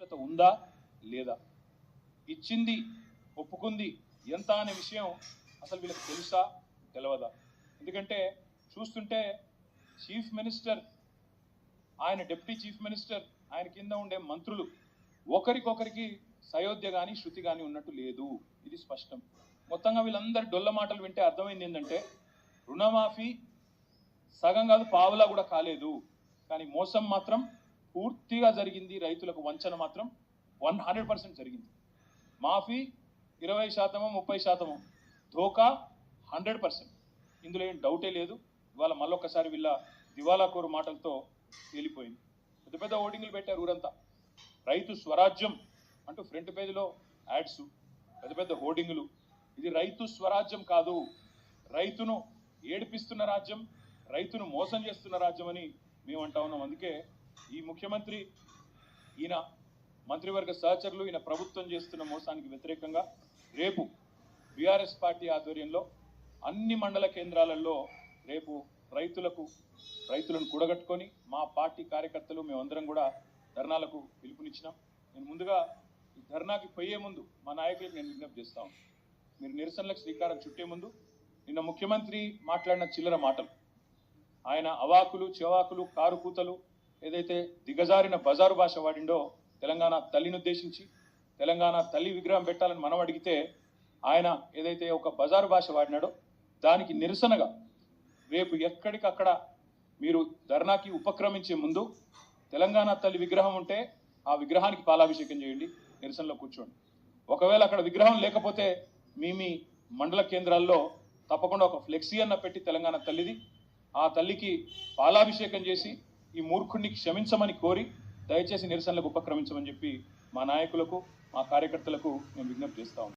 సంసిద్ధత ఉందా లేదా, ఇచ్చింది ఒప్పుకుంది ఎంత అనే విషయం అసలు వీళ్ళకి తెలుసా తెలియదా? ఎందుకంటే చూస్తుంటే చీఫ్ మినిస్టర్, ఆయన డిప్యూటీ చీఫ్ మినిస్టర్, ఆయన కింద ఉండే మంత్రులు ఒకరికొకరికి సయోధ్య కానీ శృతి కానీ ఉన్నట్టు లేదు. ఇది స్పష్టం. మొత్తంగా వీళ్ళందరి డొల్ల మాటలు వింటే అర్థమైంది ఏంటంటే రుణమాఫీ సగం కాదు పావులా కూడా కాలేదు, కానీ మోసం మాత్రం పూర్తిగా జరిగింది. రైతులకు వంచన మాత్రం 100% జరిగింది. మాఫీ 20%, 30%, ధోకా 100%. ఇందులో ఏం డౌటే లేదు. ఇవాళ మళ్ళొక్కసారి వీళ్ళ దివాలాకోరు మాటలతో తేలిపోయింది. పెద్ద పెద్ద ఓటింగ్లు పెట్టారు ఊరంతా. రైతు స్వరాజ్యం అంటూ ఫ్రంట్ పేజీలో యాడ్స్, పెద్ద పెద్ద హోర్డింగులు. ఇది రైతు స్వరాజ్యం కాదు, రైతును ఏడిపిస్తున్న రాజ్యం, రైతును మోసం చేస్తున్న రాజ్యం అని మేము అంటా ఉన్నాం. అందుకే ఈ ముఖ్యమంత్రి, ఈయన మంత్రివర్గ సహచరులు, ఈయన ప్రభుత్వం చేస్తున్న మోసానికి వ్యతిరేకంగా రేపు బీఆర్ఎస్ పార్టీ ఆధ్వర్యంలో అన్ని మండల కేంద్రాలలో రేపు రైతులను కూడగట్టుకొని మా పార్టీ కార్యకర్తలు మేమందరం కూడా ధర్నాలకు పిలుపునిచ్చినాం. నేను ముందుగా ఈ ధర్నాకి పోయే ముందు మా నాయకులకు నేను విజ్ఞప్తి చేస్తాను. మీరు నిరసనలకు శ్రీకారం చుట్టే ముందు నిన్న ముఖ్యమంత్రి మాట్లాడిన చిల్లర మాటలు, ఆయన అవాకులు చెవాకులు కారు కూతలు, ఏదైతే దిగజారిన బజారు భాష వాడిండో తెలంగాణ తల్లిని ఉద్దేశించి, తెలంగాణ తల్లి విగ్రహం పెట్టాలని మనం అడిగితే ఆయన ఏదైతే ఒక బజారు భాష వాడినాడో దానికి నిరసనగా రేపు ఎక్కడికక్కడ మీరు ధర్నాకి ఉపక్రమించే ముందు తెలంగాణ తల్లి విగ్రహం ఉంటే ఆ విగ్రహానికి పాలాభిషేకం చేయండి, నిరసనలో కూర్చోండి. ఒకవేళ అక్కడ విగ్రహం లేకపోతే మీ మండల కేంద్రాల్లో తప్పకుండా ఒక ఫ్లెక్సీ అన్న పెట్టి తెలంగాణ తల్లిది, ఆ తల్లికి పాలాభిషేకం చేసి ఈ మూర్ఖుడిని క్షమించమని కోరి దయచేసి నిరసనలకు ఉపక్రమించమని చెప్పి మా నాయకులకు, మా కార్యకర్తలకు మేము విజ్ఞప్తి చేస్తా ఉన్నాం.